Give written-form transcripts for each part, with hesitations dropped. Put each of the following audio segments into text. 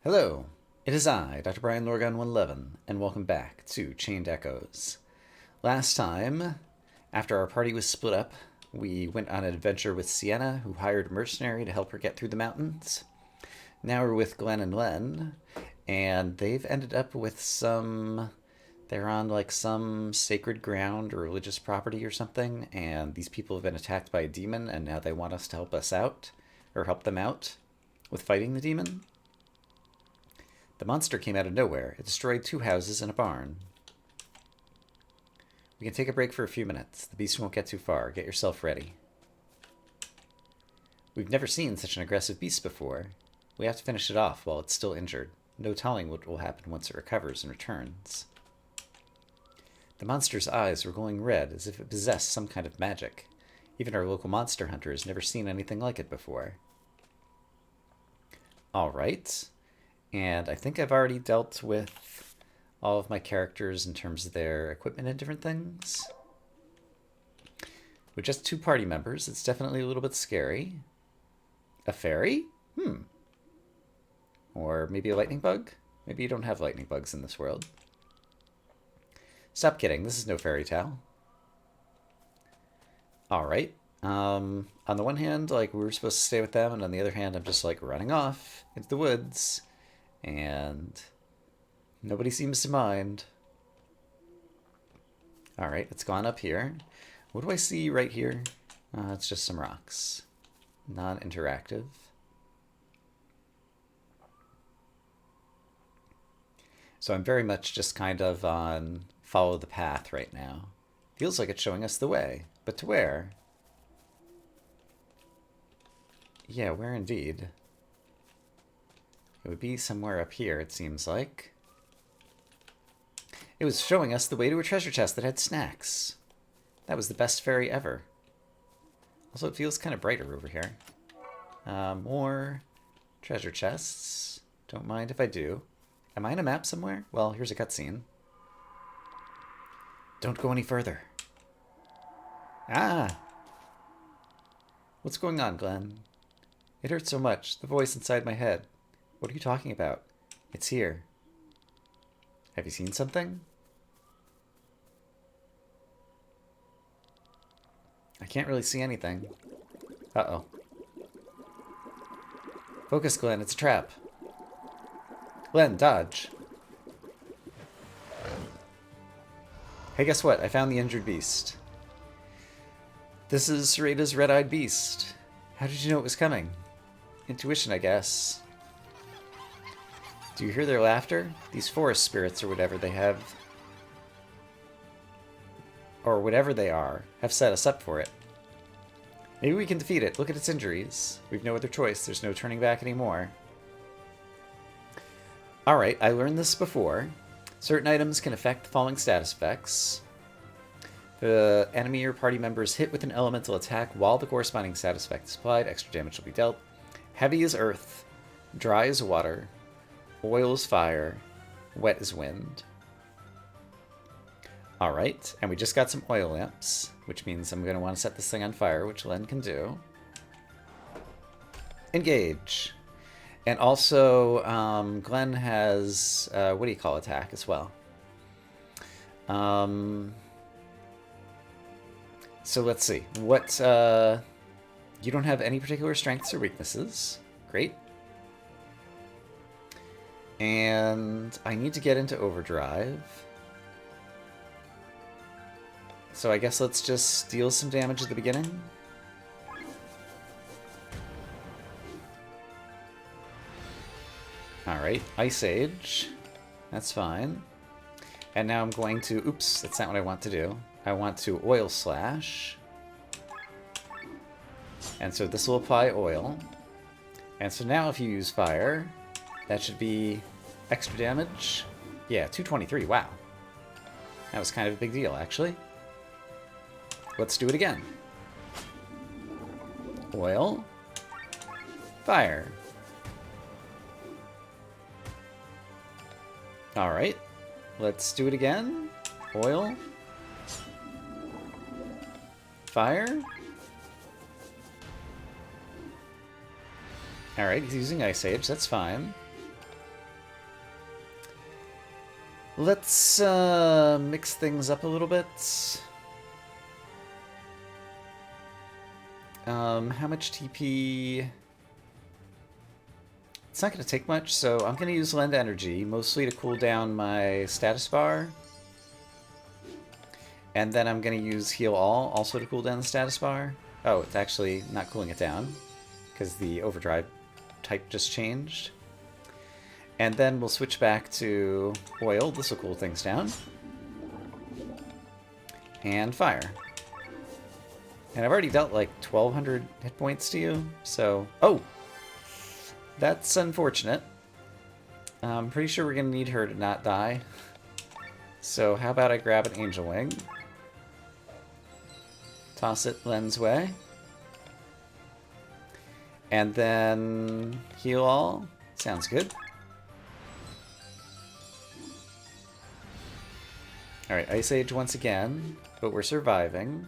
Hello, it is I, Dr. Brian Lorgon 111, and welcome back to Chained Echoes. Last time, after our party was split up, we went on an adventure with Sienna, who hired a mercenary to help her get through the mountains. Now we're with Glenn and Len, and they've ended up with they're on like some sacred ground or religious property or something, and these people have been attacked by a demon, and now they want us to help us out, or help them out with fighting the demon. The monster came out of nowhere. It destroyed 2 houses and a barn. We can take a break for a few minutes. The beast won't get too far. Get yourself ready. We've never seen such an aggressive beast before. We have to finish it off while it's still injured. No telling what will happen once it recovers and returns. The monster's eyes were glowing red, as if it possessed some kind of magic. Even our local monster hunter has never seen anything like it before. Alright. And I think I've already dealt with all of my characters in terms of their equipment and different things. With just 2 party members, it's definitely a little bit scary. A fairy? Or maybe a lightning bug? Maybe you don't have lightning bugs in this world. Stop kidding, this is no fairy tale. Alright. On the one hand, like, we were supposed to stay with them, and on the other hand, I'm just, like, running off into the woods. And nobody seems to mind. Alright, it's gone up here. What do I see right here? It's just some rocks. Non-interactive. So I'm very much just kind of on follow the path right now. Feels like it's showing us the way. But to where? Yeah, where indeed? It would be somewhere up here, it seems like. It was showing us the way to a treasure chest that had snacks. That was the best fairy ever. Also, it feels kind of brighter over here. More treasure chests. Don't mind if I do. Am I on a map somewhere? Well, here's a cutscene. Don't go any further. Ah! What's going on, Glenn? It hurts so much, the voice inside my head. What are you talking about? It's here. Have you seen something? I can't really see anything. Uh-oh. Focus, Glenn. It's a trap. Glenn, dodge. Hey, guess what? I found the injured beast. This is Sarada's red-eyed beast. How did you know it was coming? Intuition, I guess. Do you hear their laughter? These forest spirits or whatever they have, or whatever they are, have set us up for it. Maybe we can defeat it. Look at its injuries. We've no other choice. There's no turning back anymore. Alright, I learned this before. Certain items can affect the following status effects. The enemy or party member is hit with an elemental attack while the corresponding status effect is applied. Extra damage will be dealt. Heavy as earth. Dry as water. Oil is fire, wet as wind. Alright, and we just got some oil lamps, which means I'm going to want to set this thing on fire, which Len can do. Engage. And also, Glenn has, what do you call attack as well? So let's see. What, you don't have any particular strengths or weaknesses. Great. And I need to get into overdrive. So I guess let's just deal some damage at the beginning. Alright, Ice Age. That's fine. And now I'm going to... Oops, that's not what I want to do. I want to Oil Slash. And so this will apply oil. And so now if you use fire... That should be extra damage. Yeah, 223. Wow. That was kind of a big deal, actually. Let's do it again. Oil. Fire. Alright. Let's do it again. Oil. Fire. Alright, he's using Ice Age. That's fine. Let's mix things up a little bit. How much TP? It's not going to take much, so I'm going to use Lend Energy, mostly to cool down my status bar. And then I'm going to use Heal All, also to cool down the status bar. Oh, it's actually not cooling it down, because the overdrive type just changed. And then we'll switch back to Oil. This will cool things down. And Fire. And I've already dealt like 1,200 hit points to you, so... Oh! That's unfortunate. I'm pretty sure we're going to need her to not die. So how about I grab an Angel Wing. Toss it Len's way. And then heal all. Sounds good. Alright, Ice Age once again, but we're surviving.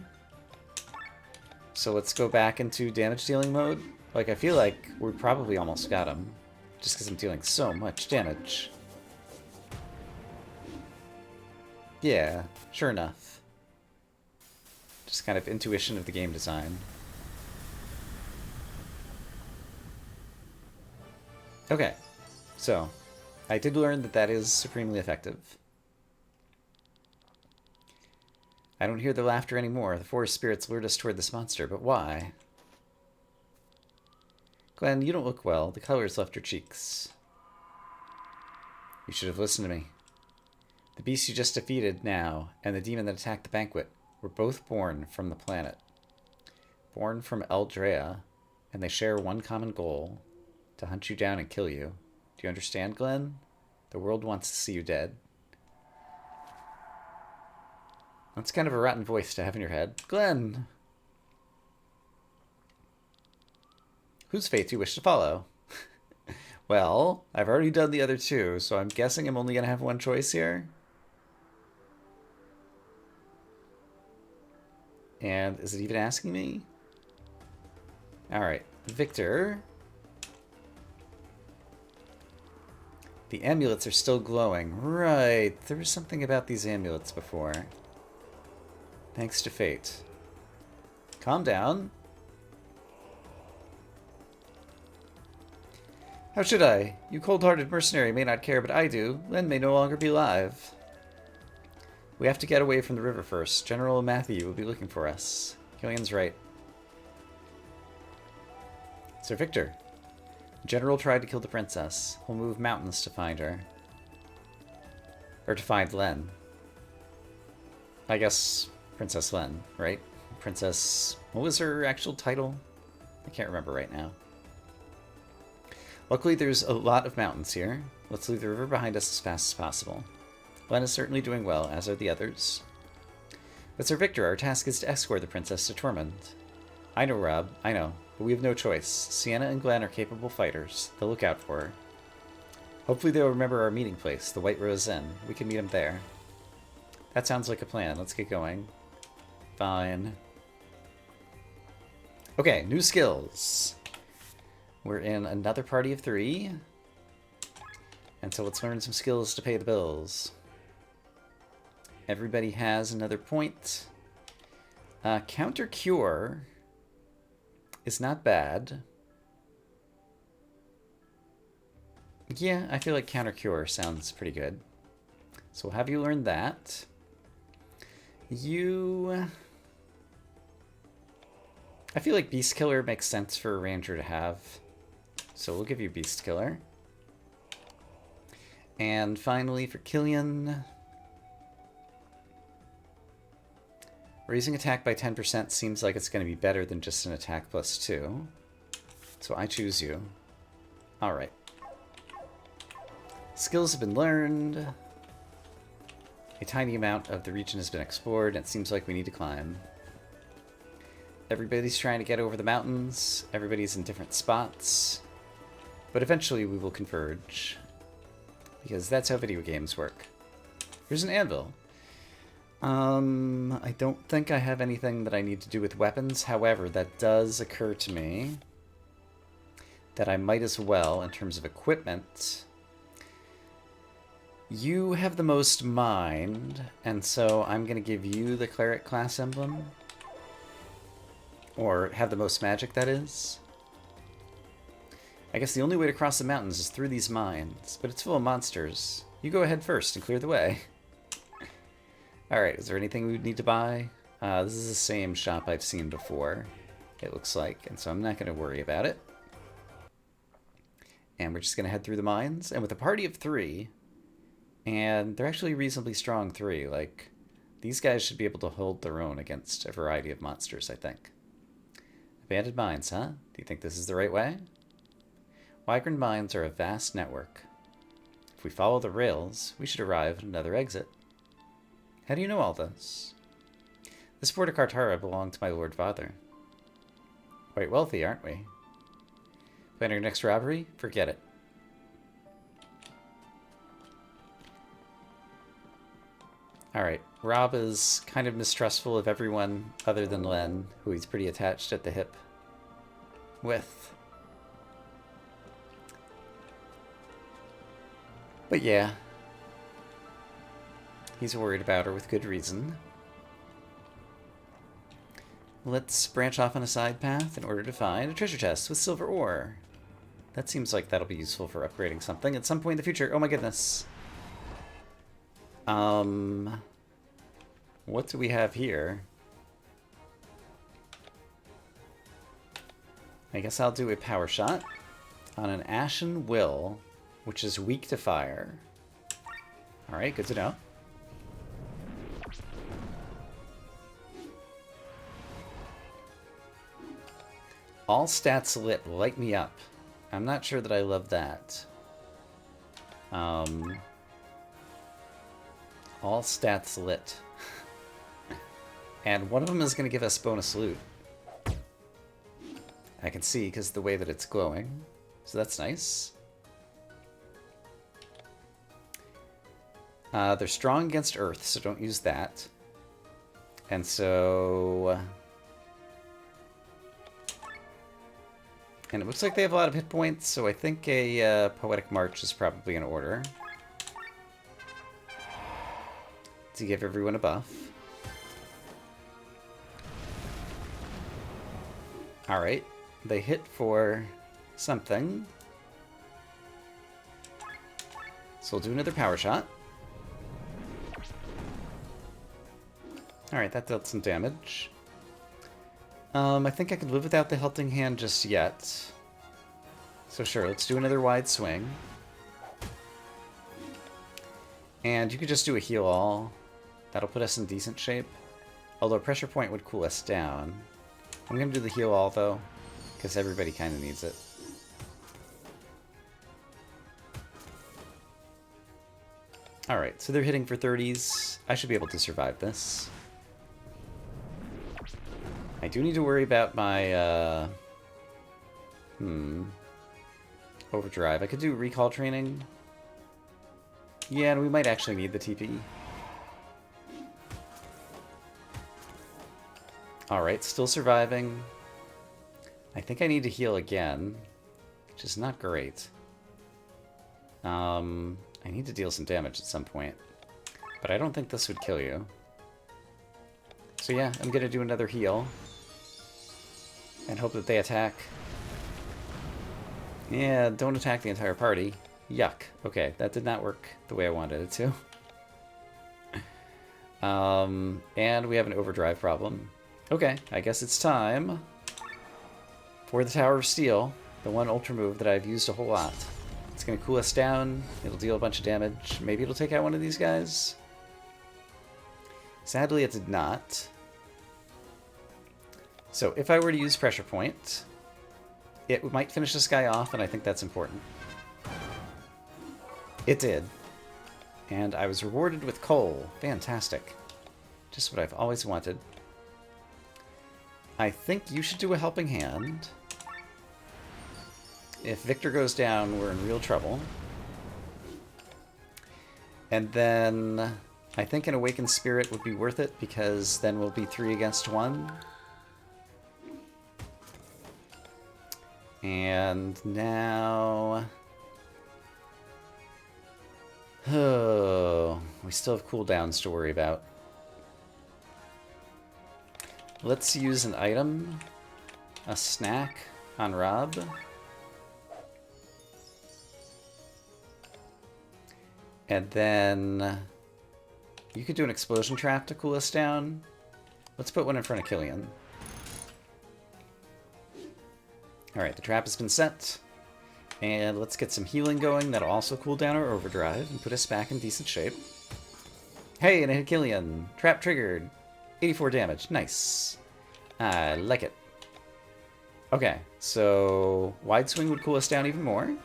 So let's go back into damage dealing mode. Like, I feel like we probably almost got him, just because I'm dealing so much damage. Yeah, sure enough. Just kind of intuition of the game design. Okay, so I did learn that that is supremely effective. I don't hear the laughter anymore. The forest spirits lured us toward this monster, but why? Glenn, you don't look well. The color's left your cheeks. You should have listened to me. The beast you just defeated now, and the demon that attacked the banquet, were both born from the planet. Born from Eldrea, and they share one common goal, to hunt you down and kill you. Do you understand, Glenn? The world wants to see you dead. That's kind of a rotten voice to have in your head. Glenn! Whose fate do you wish to follow? Well, I've already done the other two, so I'm guessing I'm only going to have one choice here. And is it even asking me? Alright, Victor. The amulets are still glowing. Right, there was something about these amulets before. Thanks to fate. Calm down. How should I? You cold-hearted mercenary may not care, but I do. Len may no longer be alive. We have to get away from the river first. General Matthew will be looking for us. Killian's right. Sir Victor. The General tried to kill the princess. He'll move mountains to find her. Or to find Len. I guess Princess Len, right? Princess... What was her actual title? I can't remember right now. Luckily, there's a lot of mountains here. Let's leave the river behind us as fast as possible. Len is certainly doing well, as are the others. But Sir Victor, our task is to escort the princess to Tormund. I know, Rob, I know, but we have no choice. Sienna and Glenn are capable fighters. They'll look out for her. Hopefully they'll remember our meeting place, the White Rose Inn. We can meet them there. That sounds like a plan. Let's get going. Fine. Okay, new skills. We're in another party of 3. And so let's learn some skills to pay the bills. Everybody has another point. Counter Cure is not bad. Yeah, I feel like Counter Cure sounds pretty good. So we'll have you learn that. I feel like Beast Killer makes sense for a ranger to have. So we'll give you Beast Killer. And finally for Killian, raising attack by 10% seems like it's going to be better than just an attack plus 2. So I choose you. Alright. Skills have been learned. A tiny amount of the region has been explored, and it seems like we need to climb. Everybody's trying to get over the mountains. Everybody's in different spots. But eventually we will converge. Because that's how video games work. Here's an anvil. I don't think I have anything that I need to do with weapons. However, that does occur to me that I might as well, in terms of equipment, You have the most mind, and so I'm going to give you the cleric class emblem. Or have the most magic, that is. I guess the only way to cross the mountains is through these mines, but it's full of monsters. You go ahead first and clear the way. Alright, is there anything we would need to buy? This is the same shop I've seen before, it looks like, and so I'm not going to worry about it. And we're just going to head through the mines, and with a party of 3, and they're actually reasonably strong 3, like, these guys should be able to hold their own against a variety of monsters, I think. Abandoned mines, huh? Do you think this is the right way? Wygrand mines are a vast network. If we follow the rails, we should arrive at another exit. How do you know all this? This port of Kartara belonged to my Lord Father. Quite wealthy, aren't we? Plan our next robbery? Forget it. Alright, Rob is kind of mistrustful of everyone other than Len, who he's pretty attached at the hip with. But yeah, he's worried about her with good reason. Let's branch off on a side path in order to find a treasure chest with silver ore. That seems like that'll be useful for upgrading something at some point in the future. Oh my goodness. What do we have here? I guess I'll do a power shot on an Ashen Will, which is weak to fire. Alright, good to know. All stats lit, light me up. I'm not sure that I love that. All stats lit. And one of them is going to give us bonus loot. I can see because the way that it's glowing. So that's nice. They're strong against Earth, so don't use that. And so... And it looks like they have a lot of hit points, so I think a Poetic March is probably in order. To give everyone a buff. Alright, they hit for something. So we'll do another power shot. Alright, that dealt some damage. I think I could live without the Helping Hand just yet. So sure, let's do another wide swing. And you could just do a heal all. That'll put us in decent shape. Although pressure point would cool us down. I'm going to do the heal all though, because everybody kind of needs it. Alright, so they're hitting for 30s. I should be able to survive this. I do need to worry about my, overdrive. I could do recall training. Yeah, and we might actually need the TP. Alright, still surviving. I think I need to heal again, which is not great. I need to deal some damage at some point. But I don't think this would kill you. So yeah, I'm gonna do another heal. And hope that they attack. Yeah, don't attack the entire party. Yuck. Okay, that did not work the way I wanted it to. And we have an overdrive problem. Okay, I guess it's time for the Tower of Steel, the one ultra move that I've used a whole lot. It's going to cool us down, it'll deal a bunch of damage, maybe it'll take out one of these guys. Sadly, it did not. So if I were to use Pressure Point, it might finish this guy off, and I think that's important. It did. And I was rewarded with coal. Fantastic. Just what I've always wanted. I think you should do a Helping Hand. If Victor goes down, we're in real trouble. And then I think an Awakened Spirit would be worth it, because then we'll be 3 against 1. And now... Oh, we still have cooldowns to worry about. Let's use an item, a snack on Rob. And then you could do an explosion trap to cool us down. Let's put one in front of Killian. Alright, the trap has been set. And let's get some healing going. That'll also cool down our overdrive and put us back in decent shape. Hey, and I hit Killian. Trap triggered. 84 damage. Nice. I like it. Okay, so wide swing would cool us down even more.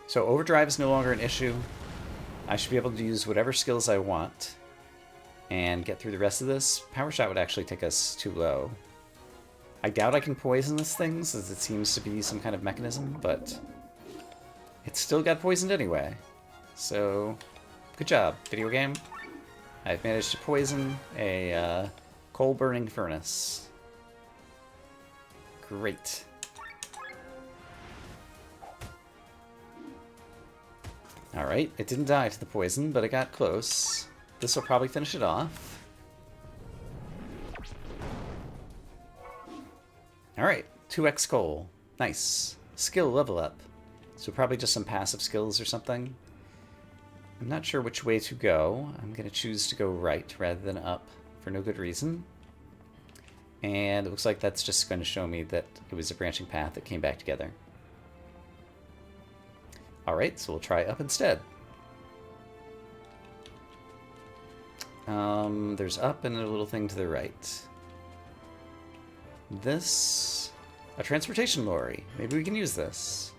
So overdrive is no longer an issue. I should be able to use whatever skills I want and get through the rest of this. Power shot would actually take us too low. I doubt I can poison this thing, since it seems to be some kind of mechanism, but it still got poisoned anyway. So, good job, video game. I've managed to poison a coal-burning furnace. Great. Alright, it didn't die to the poison, but it got close. This will probably finish it off. Alright, 2x coal. Nice. Skill level up. So probably just some passive skills or something. I'm not sure which way to go. I'm going to choose to go right rather than up for no good reason. And it looks like that's just going to show me that it was a branching path that came back together. Alright, so we'll try up instead. There's up and a little thing to the right. This... a transportation lorry. Maybe we can use this.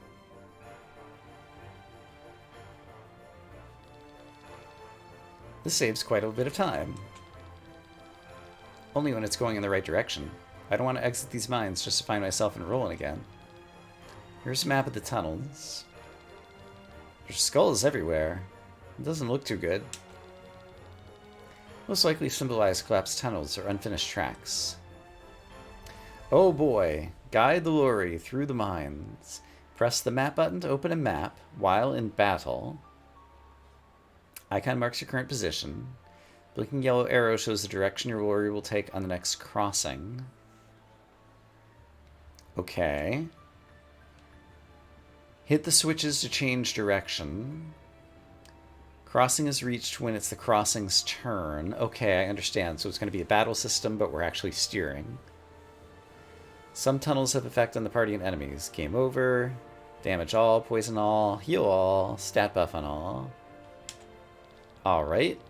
This saves quite a bit of time. Only when it's going in the right direction. I don't want to exit these mines just to find myself enrolling again. Here's a map of the tunnels. There's skulls everywhere. It doesn't look too good. Most likely symbolize collapsed tunnels or unfinished tracks. Oh boy. Guide the lorry through the mines. Press the map button to open a map while in battle. Icon marks your current position. Blinking yellow arrow shows the direction your lorry will take on the next crossing. Okay. Hit the switches to change direction. Crossing is reached when it's the crossing's turn. Okay, I understand. So it's going to be a battle system, but we're actually steering. Some tunnels have effect on the party and enemies. Game over. Damage all, poison all, heal all, stat buff on all. Alright.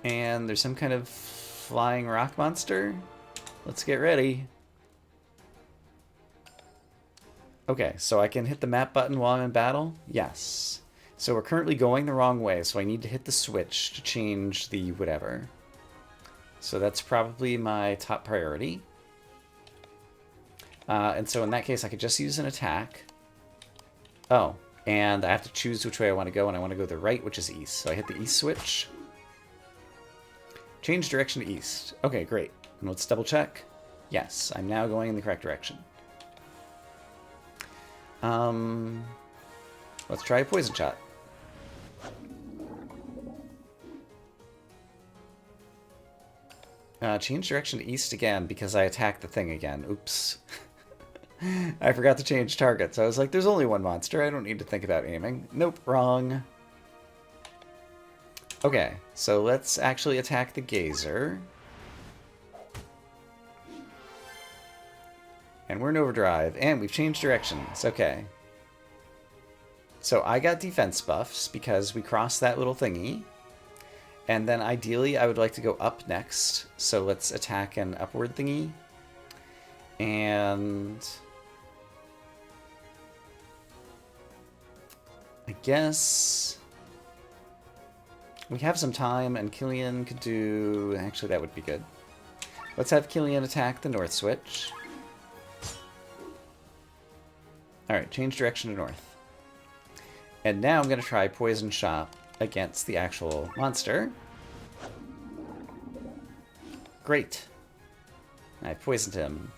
And there's some kind of flying rock monster. Let's get ready. Okay, so I can hit the map button while I'm in battle? Yes. So we're currently going the wrong way, so I need to hit the switch to change the whatever. So that's probably my top priority. And so in that case, I could just use an attack. Oh, and I have to choose which way I want to go, and I want to go the right, which is east. So I hit the east switch. Change direction to east. Okay, great. And let's double check. Yes, I'm now going in the correct direction. Let's try a poison shot. Change direction to east again because I attacked the thing again. Oops. I forgot to change targets. I was like, there's only one monster. I don't need to think about aiming. Nope, wrong. Okay, so let's actually attack the Gazer. And we're in overdrive, and we've changed directions. Okay. So I got defense buffs because we crossed that little thingy. And then ideally, I would like to go up next. So let's attack an upward thingy. And I guess we have some time, and Killian could do... Actually, that would be good. Let's have Killian attack the north switch. Alright, change direction to north. And now I'm going to try Poison Shot against the actual monster. Great. I poisoned him.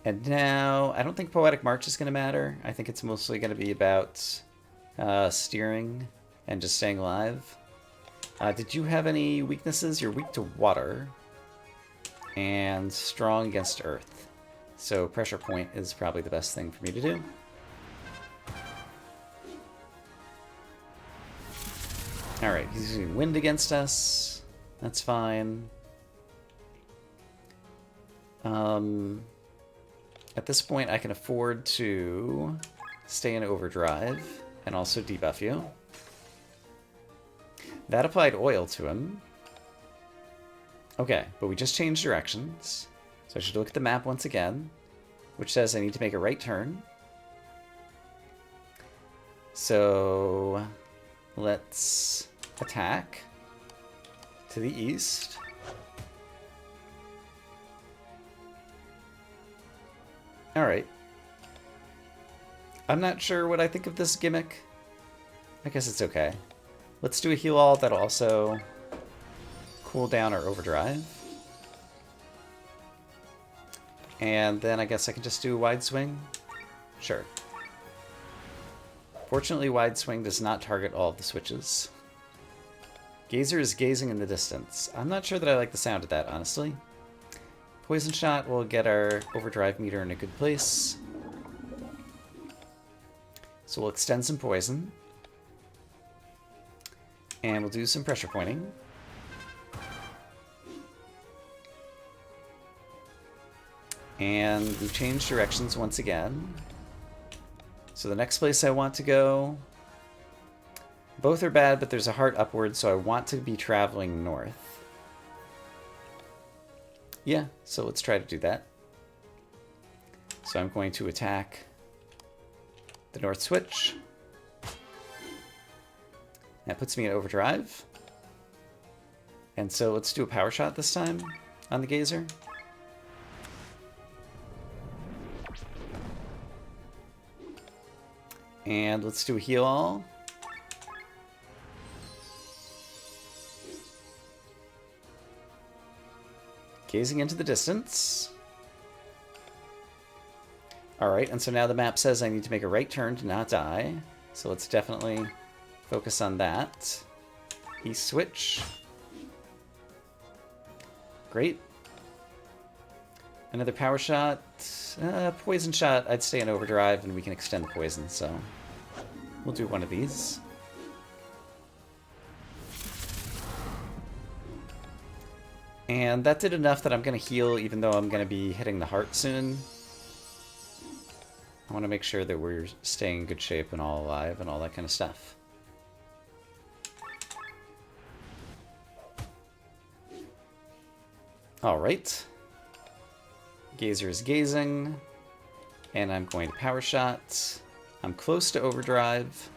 And now, I don't think Poetic March is going to matter. I think it's mostly going to be about steering and just staying alive. Did you have any weaknesses? You're weak to water and strong against earth. So pressure point is probably the best thing for me to do. Alright, he's using wind against us. That's fine. At this point, I can afford to stay in overdrive and also debuff you. That applied oil to him. Okay, but we just changed directions. So I should look at the map once again, which says I need to make a right turn. So let's attack to the east. Alright. I'm not sure what I think of this gimmick. I guess it's okay. Let's do a heal all that'll also cool down our overdrive. And then I guess I can just do a wide swing. Sure. Fortunately, wide swing does not target all of the switches. Gazer is gazing in the distance. I'm not sure that I like the sound of that, honestly. Poison shot will get our overdrive meter in a good place. So we'll extend some poison. And we'll do some pressure pointing. And we've changed directions once again. So the next place I want to go... Both are bad, but there's a heart upward, so I want to be traveling north. Yeah, so let's try to do that. So I'm going to attack the north switch. That puts me in overdrive. And so let's do a power shot this time on the Gazer. And let's do a heal all. Gazing into the distance. Alright, and so now the map says I need to make a right turn to not die. So let's definitely focus on that. East switch. Great. Another power shot. Poison shot, I'd stay in overdrive and we can extend the poison, so we'll do one of these. And that did enough that I'm going to heal, even though I'm going to be hitting the heart soon. I want to make sure that we're staying in good shape and all alive and all that kind of stuff. Alright. Gazer is gazing. And I'm going to power shot. I'm close to overdrive.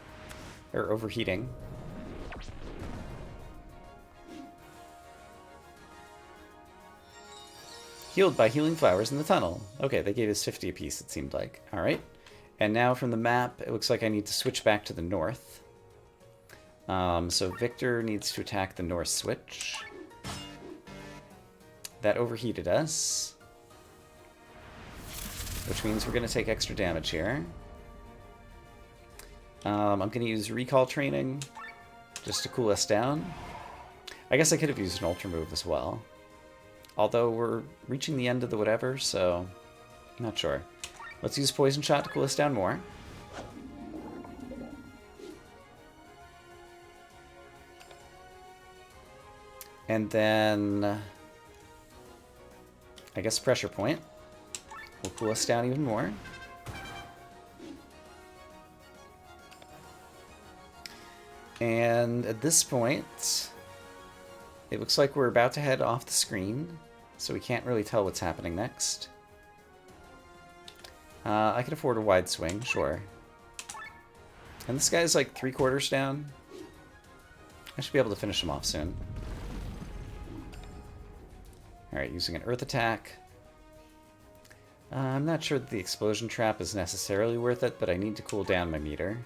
Or overheating. Healed by healing flowers in the tunnel. Okay, they gave us 50 apiece, it seemed like. Alright. And now from the map, it looks like I need to switch back to the north. So Victor needs to attack the north switch. That overheated us. Which means we're going to take extra damage here. I'm going to use recall training just to cool us down. I guess I could have used an ultra move as well. Although we're reaching the end of the whatever, so I'm not sure. Let's use poison shot to cool us down more. And then I guess pressure point will cool us down even more. And at this point, it looks like we're about to head off the screen, so we can't really tell what's happening next. I can afford a wide swing, sure. And this guy's like 3/4 down. I should be able to finish him off soon. Alright, using an earth attack. I'm not sure that the explosion trap is necessarily worth it, but I need to cool down my meter.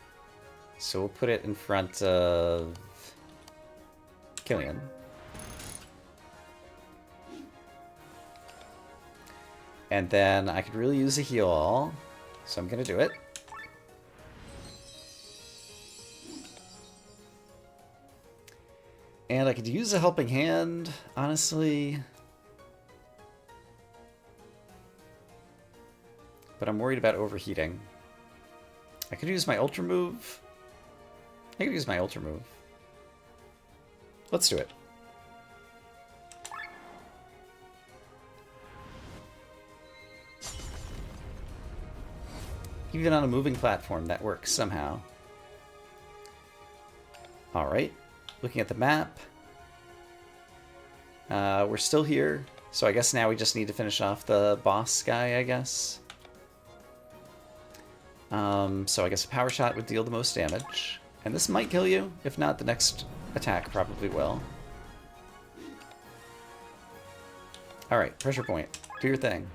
So we'll put it in front of Killian. And then I could really use a heal all, so I'm going to do it. And I could use a helping hand, honestly. But I'm worried about overheating. I could use my Ultra Move. I could use my Ultra Move. Let's do it. Even on a moving platform, that works somehow. Alright. Looking at the map. We're still here. So I guess now we just need to finish off the boss guy, I guess. So I guess a power shot would deal the most damage. And this might kill you. If not, the next attack probably will. Alright, pressure point. Do your thing.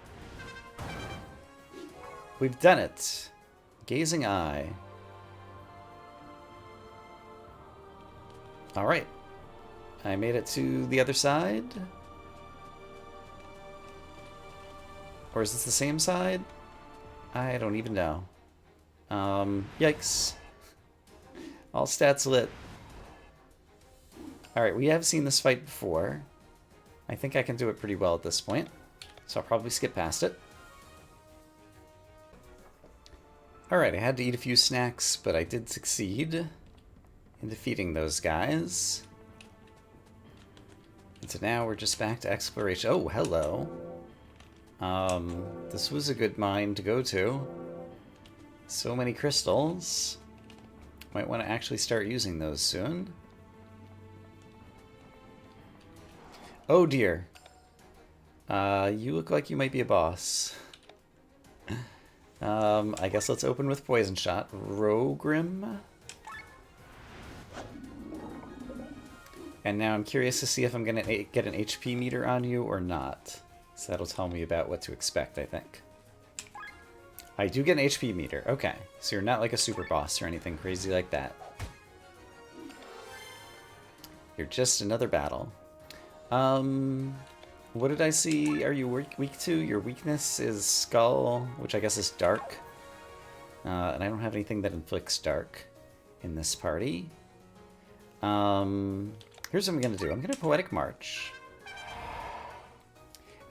We've done it. Gazing Eye. Alright. I made it to the other side. Or is this the same side? I don't even know. Yikes. All stats lit. Alright, we have seen this fight before. I think I can do it pretty well at this point. So I'll probably skip past it. Alright, I had to eat a few snacks, but I did succeed in defeating those guys. And so now we're just back to exploration. Oh, hello. This was a good mine to go to. So many crystals. Might want to actually start using those soon. Oh dear. You look like you might be a boss. I guess let's open with Poison Shot. Rogrim. And now I'm curious to see if I'm going to get an HP meter on you or not. So that'll tell me about what to expect, I think. I do get an HP meter. Okay. So you're not like a super boss or anything crazy like that. You're just another battle. What did I see? Are you weak to? Your weakness is Skull, which I guess is Dark. And I don't have anything that inflicts Dark in this party. Here's what I'm going to do. I'm going to Poetic March.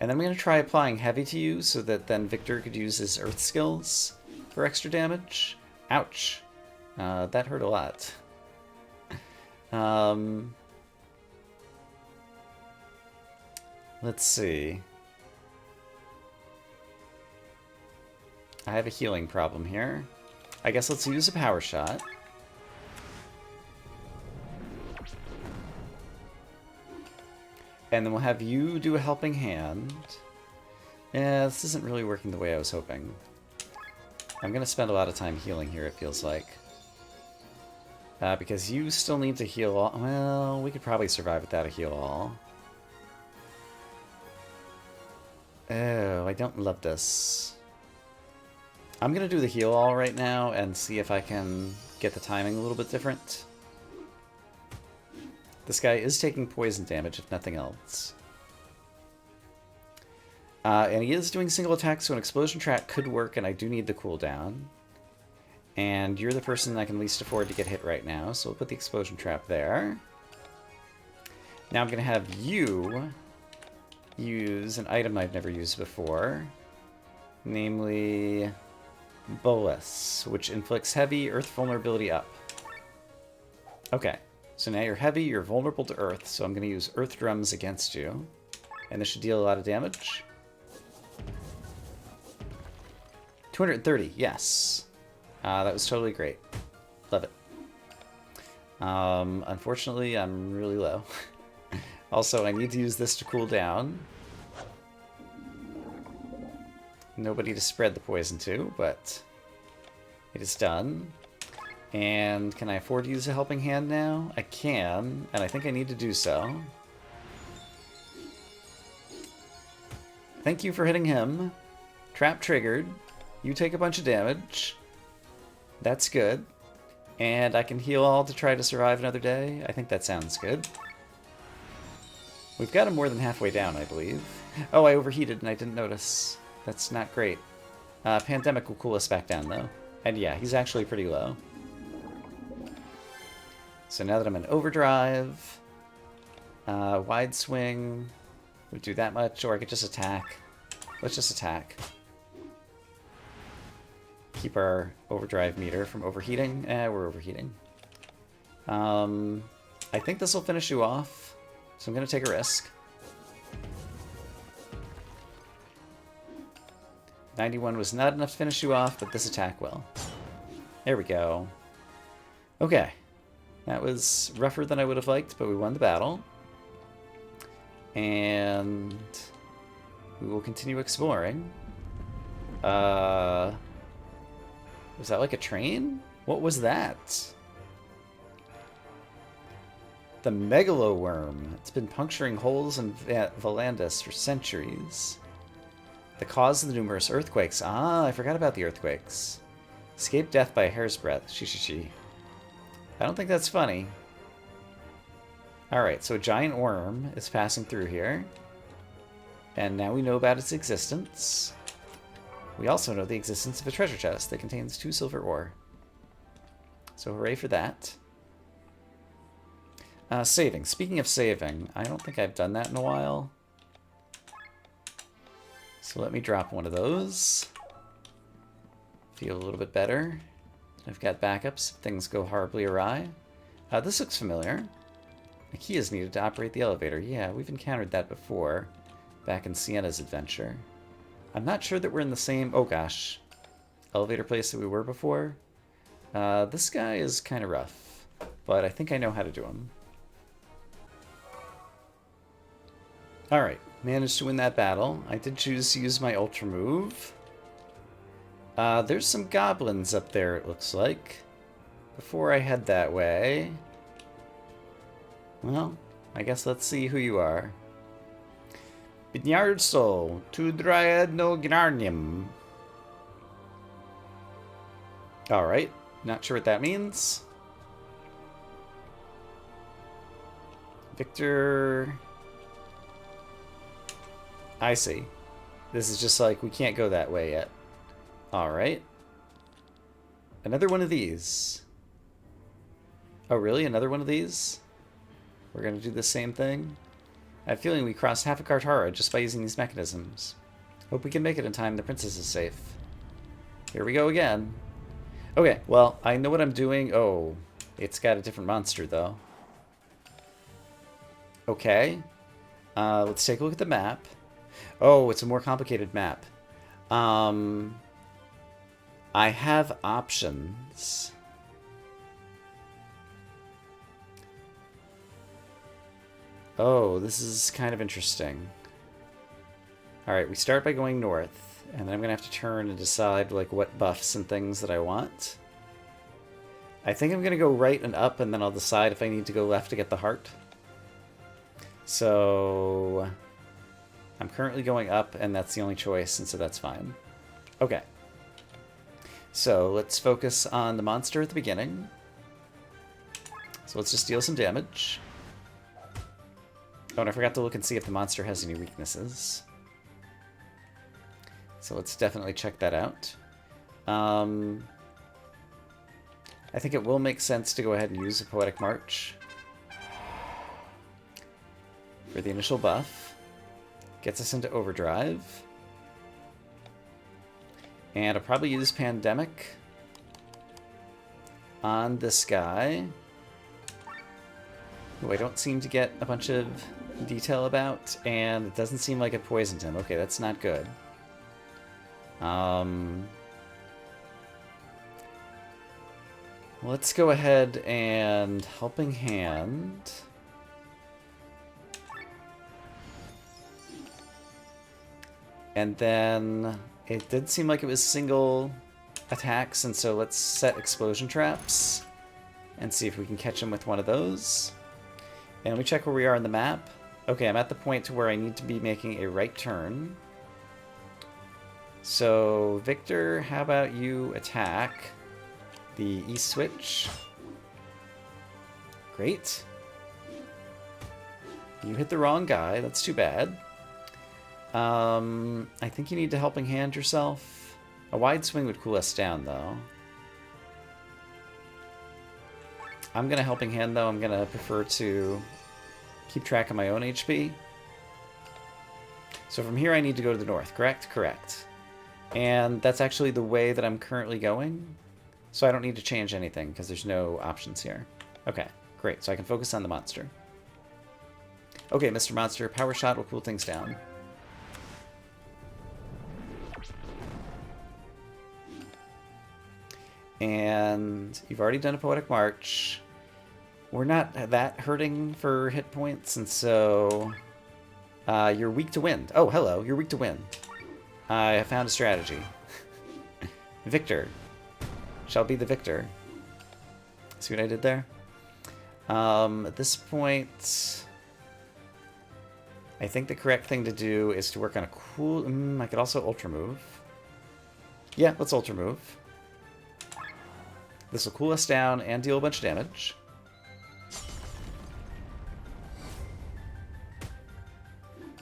And then I'm going to try applying Heavy to you so that then Victor could use his Earth skills for extra damage. Ouch. That hurt a lot. Let's see. I have a healing problem here. I guess let's use a power shot. And then we'll have you do a helping hand. Yeah, this isn't really working the way I was hoping. I'm going to spend a lot of time healing here, it feels like. Because you still need to heal all. Well, we could probably survive without a heal all. Oh, I don't love this. I'm going to do the heal all right now and see if I can get the timing a little bit different. This guy is taking poison damage, if nothing else. And he is doing single attack, so an explosion trap could work, and I do need the cooldown. And you're the person I can least afford to get hit right now, so we'll put the explosion trap there. Now I'm going to have you use an item I've never used before, namely Bolus, which inflicts heavy earth vulnerability up. Okay, so now you're heavy, you're vulnerable to earth, so I'm going to use earth drums against you, and this should deal a lot of damage. 230, yes. That was totally great. Love it. Unfortunately, I'm really low. Also, I need to use this to cool down. Nobody to spread the poison to, but it is done. And can I afford to use a helping hand now? I can, and I think I need to do so. Thank you for hitting him. Trap triggered. You take a bunch of damage. That's good. And I can heal all to try to survive another day. I think that sounds good. We've got him more than halfway down, I believe. Oh, I overheated and I didn't notice. That's not great. Pandemic will cool us back down, though. And yeah, he's actually pretty low. So now that I'm in overdrive, wide swing would do that much, or I could just attack. Let's just attack. Keep our overdrive meter from overheating. We're overheating. I think this will finish you off, so I'm going to take a risk. 91 was not enough to finish you off, but this attack will. There we go. Okay. That was rougher than I would have liked, but we won the battle. And we will continue exploring. Was that like a train? What was that? The megaloworm. It's been puncturing holes in Volandis for centuries. The cause of the numerous earthquakes. Ah, I forgot about the earthquakes. Escaped death by a hair's breadth. She. I don't think that's funny. Alright, so a giant worm is passing through here. And now we know about its existence. We also know the existence of a treasure chest that contains 2 silver ore. So hooray for that. Saving. Speaking of saving, I don't think I've done that in a while. So let me drop one of those. Feel a little bit better. I've got backups if things go horribly awry. This looks familiar. A key is needed to operate the elevator. Yeah, we've encountered that before, back in Sienna's adventure. I'm not sure that we're in the same... Oh gosh. Elevator place that we were before. This guy is kind of rough, but I think I know how to do him. Alright, managed to win that battle. I did choose to use my ultra move. There's some goblins up there, it looks like. Before I head that way... Well, I guess let's see who you are. Binyardso, tu dryad no gnarnium. Alright, not sure what that means. Victor... I see. This is just like, we can't go that way yet. Alright. Another one of these. Oh, really? Another one of these? We're going to do the same thing? I have a feeling we crossed half of Kartara just by using these mechanisms. Hope we can make it in time. The princess is safe. Here we go again. Okay, well, I know what I'm doing. Oh, it's got a different monster, though. Okay. Let's take a look at the map. Oh, it's a more complicated map. I have options. Oh, this is kind of interesting. Alright, we start by going north, and then I'm going to have to turn and decide like what buffs and things that I want. I think I'm going to go right and up, and then I'll decide if I need to go left to get the heart. So... I'm currently going up, and that's the only choice, and so that's fine. Okay. So, let's focus on the monster at the beginning. So let's just deal some damage. Oh, and I forgot to look and see if the monster has any weaknesses. So let's definitely check that out. I think it will make sense to go ahead and use a Poetic March for the initial buff. Gets us into overdrive. And I'll probably use Pandemic on this guy, who I don't seem to get a bunch of detail about, and it doesn't seem like it poisoned him. Okay, that's not good. Let's go ahead and Helping Hand. And then it did seem like it was single attacks, and so let's set explosion traps and see if we can catch him with one of those. And let me check where we are on the map. Okay, I'm at the point to where I need to be making a right turn. So, Victor, how about you attack the east switch? Great. You hit the wrong guy. That's too bad. I think you need to helping hand yourself. A wide swing would cool us down, though. I'm going to helping hand, though. I'm going to prefer to keep track of my own HP. So from here, I need to go to the north, correct? Correct. And that's actually the way that I'm currently going. So I don't need to change anything because there's no options here. Okay, great. So I can focus on the monster. Okay, Mr. Monster, Power Shot will cool things down. And you've already done a Poetic March. We're not that hurting for hit points, and so you're weak to wind. Oh, hello, you're weak to wind. I have found a strategy. Victor shall be the victor. See what I did there? At this point, I think the correct thing to do is to work on a cool... I could also Ultra Move. Yeah, let's Ultra Move. This will cool us down and deal a bunch of damage.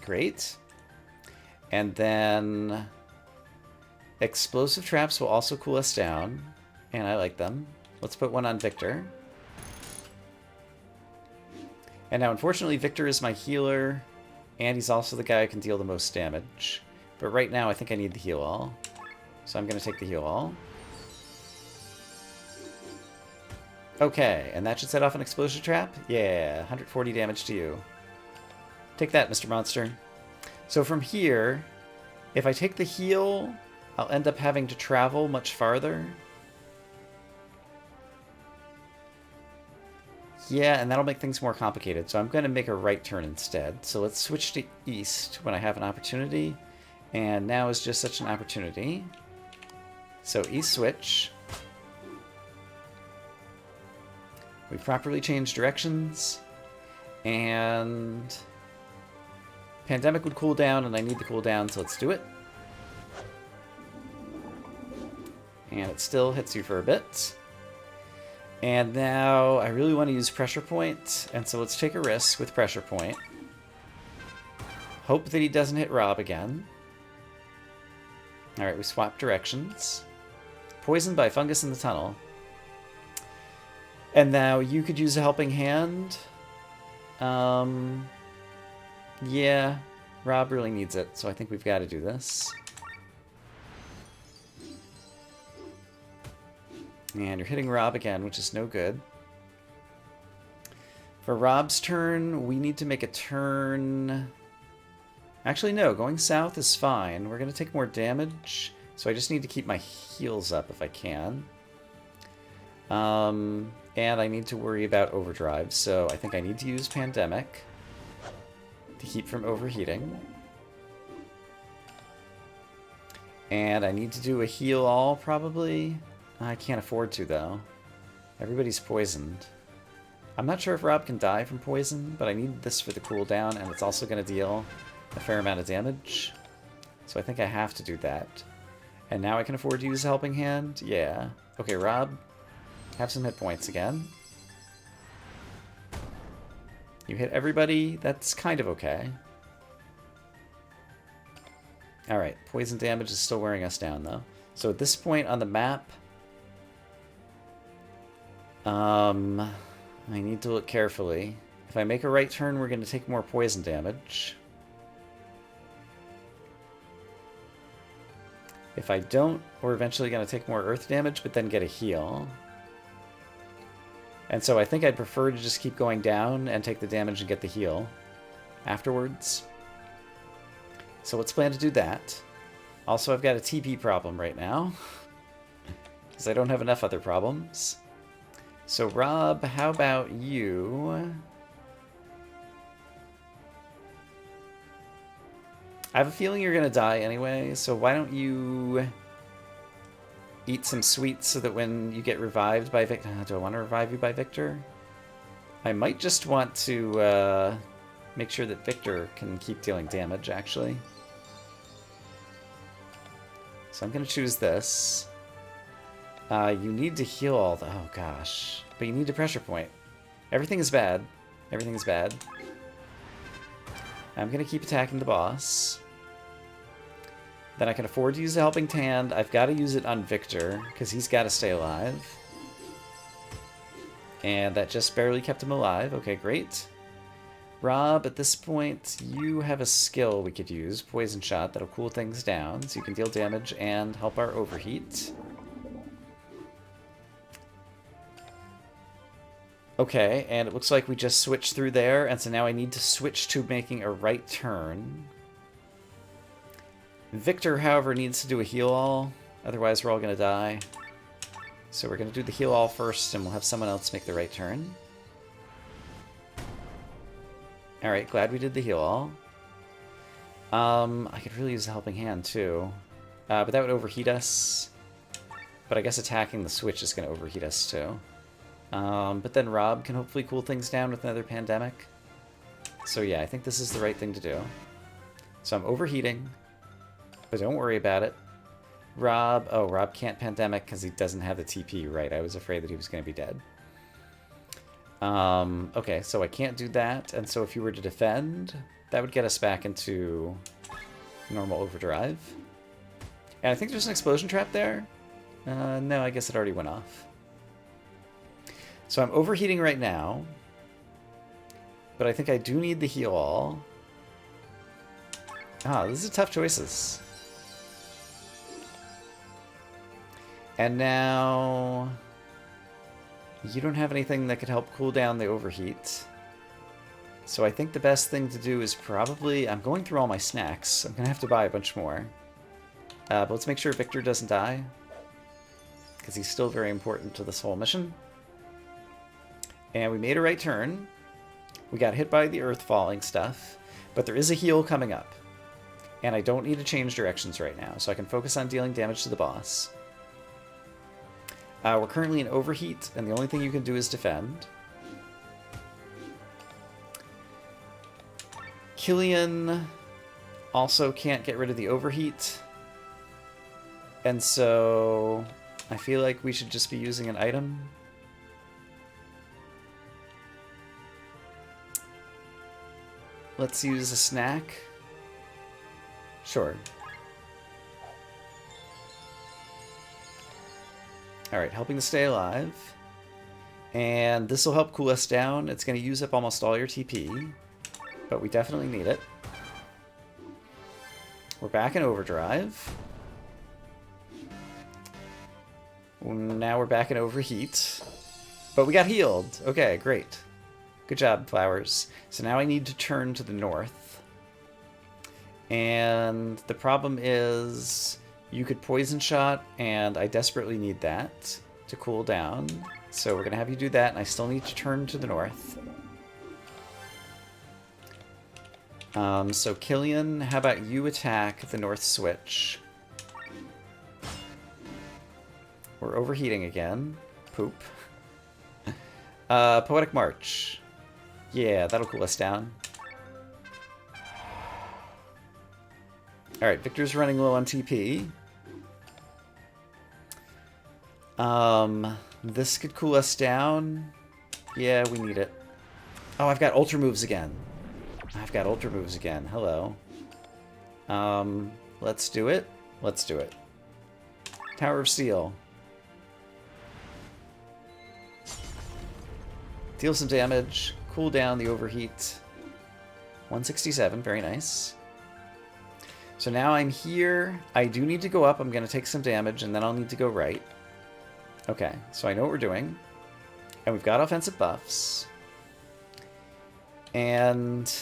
Great. And then Explosive Traps will also cool us down, and I like them. Let's put one on Victor. And now, unfortunately, Victor is my healer, and he's also the guy who can deal the most damage. But right now, I think I need the heal all. So I'm going to take the heal all. Okay, and that should set off an Explosive Trap? Yeah, 140 damage to you. Take that, Mr. Monster. So from here, if I take the heal, I'll end up having to travel much farther. Yeah, and that'll make things more complicated. So I'm going to make a right turn instead. So let's switch to east when I have an opportunity. And now is just such an opportunity. So east switch. We've properly changed directions. And Pandemic would cool down, and I need the cooldown, so let's do it. And it still hits you for a bit. And now I really want to use Pressure Point, and so let's take a risk with Pressure Point. Hope that he doesn't hit Rob again. Alright, we swapped directions. Poisoned by fungus in the tunnel. And now you could use a helping hand. Yeah, Rob really needs it, so I think we've got to do this. And you're hitting Rob again, which is no good. For Rob's turn, we need to make a turn... Actually, no, going south is fine. We're going to take more damage, so I just need to keep my heals up if I can. And I need to worry about overdrive, so I think I need to use Pandemic to keep from overheating. And I need to do a heal all, probably. I can't afford to, though. Everybody's poisoned. I'm not sure if Rob can die from poison, but I need this for the cooldown, and it's also going to deal a fair amount of damage. So I think I have to do that. And now I can afford to use a helping hand? Yeah. Okay, Rob, have some hit points again. You hit everybody. That's kind of okay. Alright, poison damage is still wearing us down, though. So at this point on the map, I need to look carefully. If I make a right turn, we're going to take more poison damage. If I don't, we're eventually going to take more earth damage, but then get a heal. And so I think I'd prefer to just keep going down and take the damage and get the heal afterwards. So let's plan to do that. Also, I've got a TP problem right now, because I don't have enough other problems. So Rob, how about you? I have a feeling you're going to die anyway, so why don't you eat some sweets so that when you get revived by Victor... do I want to revive you by Victor? I might just want to make sure that Victor can keep dealing damage, actually. So I'm going to choose this. You need to heal all the... oh, gosh. But you need a pressure point. Everything is bad. Everything is bad. I'm going to keep attacking the boss. Then I can afford to use a Helping Hand. I've got to use it on Victor, because he's got to stay alive. And that just barely kept him alive. Okay, great. Rob, at this point, you have a skill we could use. Poison Shot. That'll cool things down, so you can deal damage and help our overheat. Okay, and it looks like we just switched through there, and so now I need to switch to making a right turn. Victor, however, needs to do a heal all, otherwise we're all going to die. So we're going to do the heal all first, and we'll have someone else make the right turn. Alright, glad we did the heal all. I could really use a Helping Hand, too. But that would overheat us. But I guess attacking the switch is going to overheat us, too. But then Rob can hopefully cool things down with another pandemic. So yeah, I think this is the right thing to do. So I'm overheating, but don't worry about it. Rob, oh, Rob can't pandemic because he doesn't have the TP, right? I was afraid that he was going to be dead. Okay, so I can't do that, and so if you were to defend, that would get us back into normal overdrive. And I think there's an explosion trap there. No, I guess it already went off. So I'm overheating right now, but I think I do need the heal all. Ah, these are tough choices. And now you don't have anything that could help cool down the overheat. So I think the best thing to do is probably, I'm going through all my snacks. I'm gonna have to buy a bunch more. But let's make sure Victor doesn't die, because he's still very important to this whole mission. And we made a right turn. We got hit by the earth falling stuff, but there is a heal coming up. And I don't need to change directions right now, so I can focus on dealing damage to the boss. We're currently in overheat, and the only thing you can do is defend. Killian also can't get rid of the overheat. And so I feel like we should just be using an item. Let's use a snack. Sure. Alright, helping to stay alive. And this will help cool us down. It's going to use up almost all your TP, but we definitely need it. We're back in overdrive. Now we're back in overheat. But we got healed. Okay, great. Good job, Flowers. So now I need to turn to the north. And the problem is you could Poison Shot, and I desperately need that to cool down. So we're going to have you do that, and I still need to turn to the north. So Killian, how about you attack the north switch? We're overheating again. Poop. Poetic March. Yeah, that'll cool us down. Alright, Victor's running low on TP. This could cool us down. Yeah, we need it. Oh, I've got Ultra Moves again. Hello. Let's do it. Let's do it. Tower of Steel. Deal some damage. Cool down the overheat. 167, very nice. So now I'm here. I do need to go up. I'm going to take some damage, and then I'll need to go right. Okay, so I know what we're doing. And we've got offensive buffs. And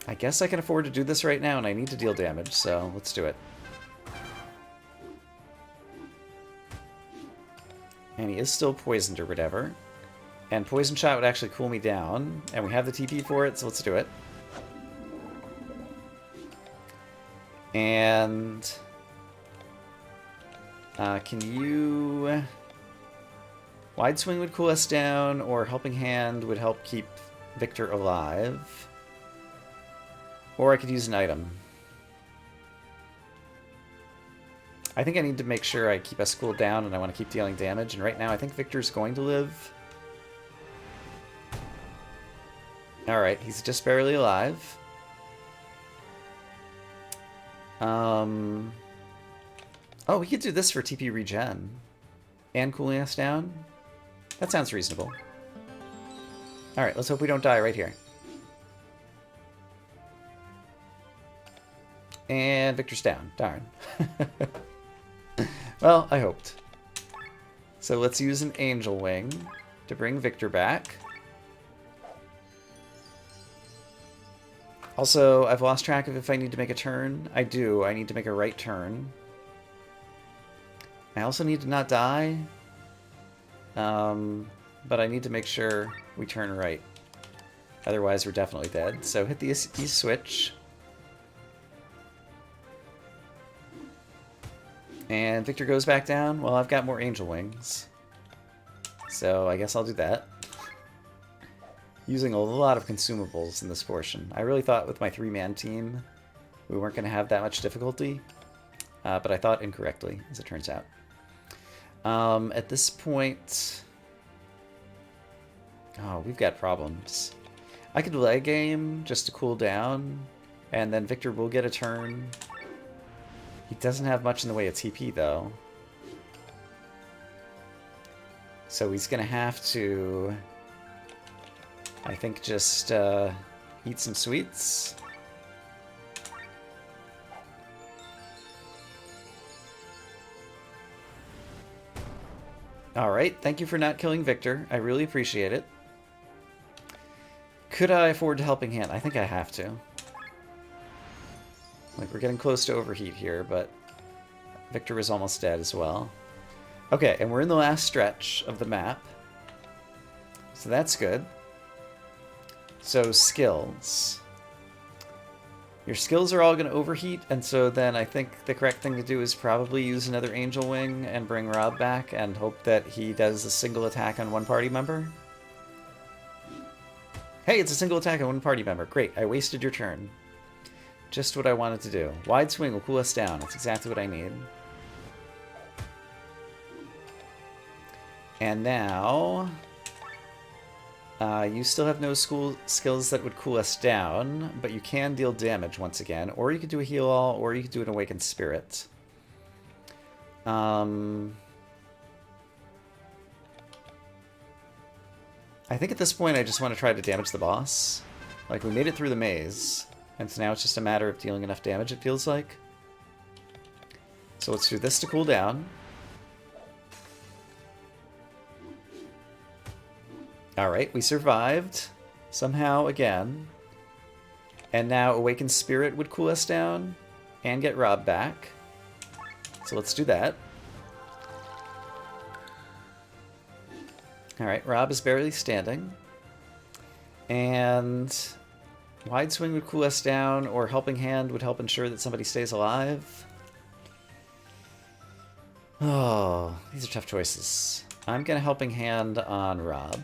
I guess I can afford to do this right now, and I need to deal damage, so let's do it. And he is still poisoned or whatever. And Poison Shot would actually cool me down. And we have the TP for it, so let's do it. And can you... Wide Swing would cool us down, or Helping Hand would help keep Victor alive. Or I could use an item. I think I need to make sure I keep us cooled down, and I want to keep dealing damage. And right now I think Victor's going to live. Alright, he's just barely alive. Oh, we could do this for TP regen. And cooling us down. That sounds reasonable. Alright, let's hope we don't die right here. And Victor's down. Darn. Well, I hoped. So let's use an Angel Wing to bring Victor back. Also, I've lost track of if I need to make a turn. I do. I need to make a right turn. I also need to not die. But I need to make sure we turn right. Otherwise, we're definitely dead. So hit the east switch. And Victor goes back down. Well, I've got more Angel Wings. So I guess I'll do that. Using a lot of consumables in this portion. I really thought with my 3-man team we weren't going to have that much difficulty. But I thought incorrectly, as it turns out. At this point... Oh, we've got problems. I could delay a game just to cool down, and then Victor will get a turn. He doesn't have much in the way of TP, though. So he's going to have to, I think, just eat some sweets. Alright, thank you for not killing Victor. I really appreciate it. Could I afford a helping hand? I think I have to. Like, we're getting close to overheat here, but Victor was almost dead as well. Okay, and we're in the last stretch of the map. So that's good. So, skills. Your skills are all going to overheat, and so then I think the correct thing to do is probably use another Angel Wing and bring Rob back and hope that he does a single attack on one party member. Hey, it's a single attack on one party member. Great, I wasted your turn. Just what I wanted to do. Wide swing will cool us down. That's exactly what I need. And now... you still have no skills that would cool us down, but you can deal damage once again. Or you could do a heal all, or you could do an awakened spirit. I think at this point I just want to try to damage the boss. Like, we made it through the maze, and so now it's just a matter of dealing enough damage, it feels like. So let's do this to cool down. Alright, we survived. Somehow, again. And now Awakened Spirit would cool us down and get Rob back. So let's do that. Alright, Rob is barely standing. And Wide Swing would cool us down, or Helping Hand would help ensure that somebody stays alive. Oh, these are tough choices. I'm going to Helping Hand on Rob.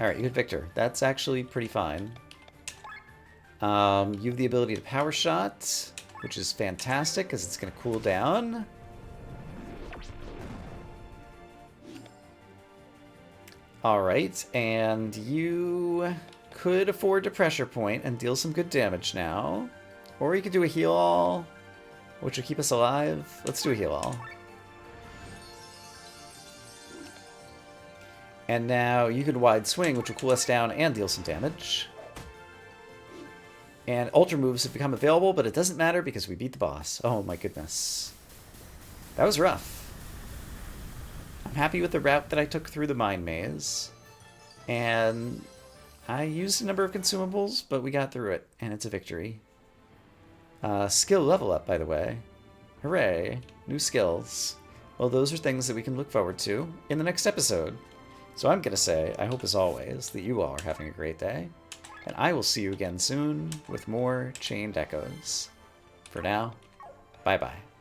Alright, you hit Victor. That's actually pretty fine. You have the ability to Power Shot, which is fantastic because it's going to cool down. Alright, and you could afford to Pressure Point and deal some good damage now. Or you could do a Heal All, which will keep us alive. Let's do a Heal All. And now you could Wide Swing, which will cool us down and deal some damage. And Ultra Moves have become available, but it doesn't matter because we beat the boss. Oh my goodness. That was rough. I'm happy with the route that I took through the mine maze. And I used a number of consumables, but we got through it, and it's a victory. Skill level up, by the way. Hooray. New skills. Well, those are things that we can look forward to in the next episode. So I'm going to say, I hope as always, that you all are having a great day. And I will see you again soon with more Chained Echoes. For now, bye-bye.